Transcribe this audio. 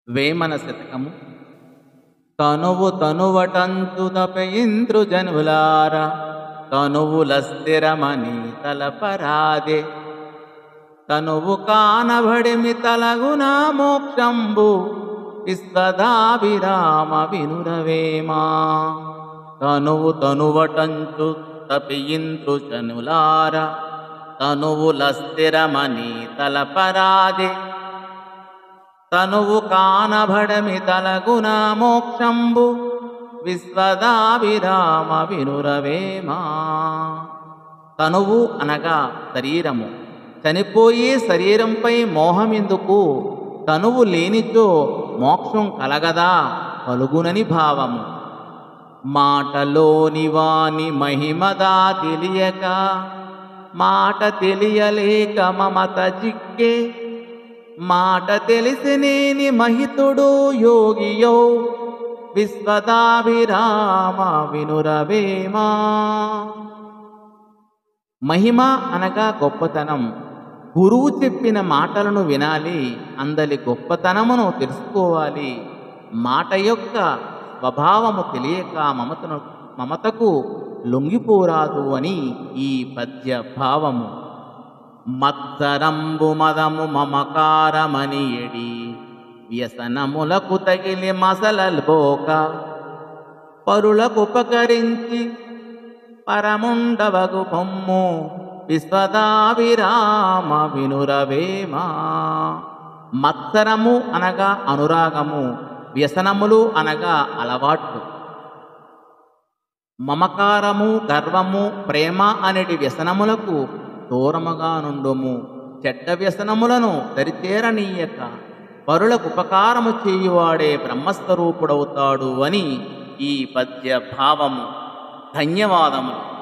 వేమన శతకము. తనువు తనువటంచు తపయింత్రు జనులార, తనువుల స్థిరమని తలపరాదే. తనువు కానబడిమి తలగునా మోక్షంబు, విశ్వదాభిరామ వినురవేమా. తనువు తనువటంచు తపయింత్రు జనులార, తనువుల స్థిరమని తలపరాదే. తనువు కానబడమి తలగున మోక్షంబు, విశ్వదాభిరామ వినురవేమా. తనువు అనగా శరీరము. చనిపోయే శరీరంపై మోహమెందుకు? తనువు లేనిచో మోక్షం కలగదా కలుగునని భావము. మాటలోని వాని మహిమదా తెలియక, మాట తెలియలేక మమత చిక్కే. మాట తెలిసినేని మహితుడు యోగియో, విశ్వదాభిరామ వినురవేమా. మహిమ అనగా గొప్పతనం. గురువు చెప్పిన మాటలను వినాలి, అందరి గొప్పతనమును తెలుసుకోవాలి. మాట యొక్క స్వభావము తెలియక మమతకు లొంగిపోరాదు అని ఈ పద్య భావము. మత్సరంబు మదము మమకారమనియడి, వ్యసనములకు తగిలి మసలల్బోక. పరులకుపకరించి పరముండవగు పొమ్ము, విశ్వదాభిరామ వినురవేమా. మత్సరము అనగా అనురాగము, వ్యసనములు అనగా అలవాట్లు. మమకారము, గర్వము, ప్రేమ అనేటి వ్యసనములకు దూరముగా నుండుము. చెడ్డ వ్యసనములను దరిచేరనీయక, పరులకు ఉపకారము చేయువాడే బ్రహ్మస్వరూపుడవుతాడు అని ఈ పద్య భావము. ధన్యవాదములు.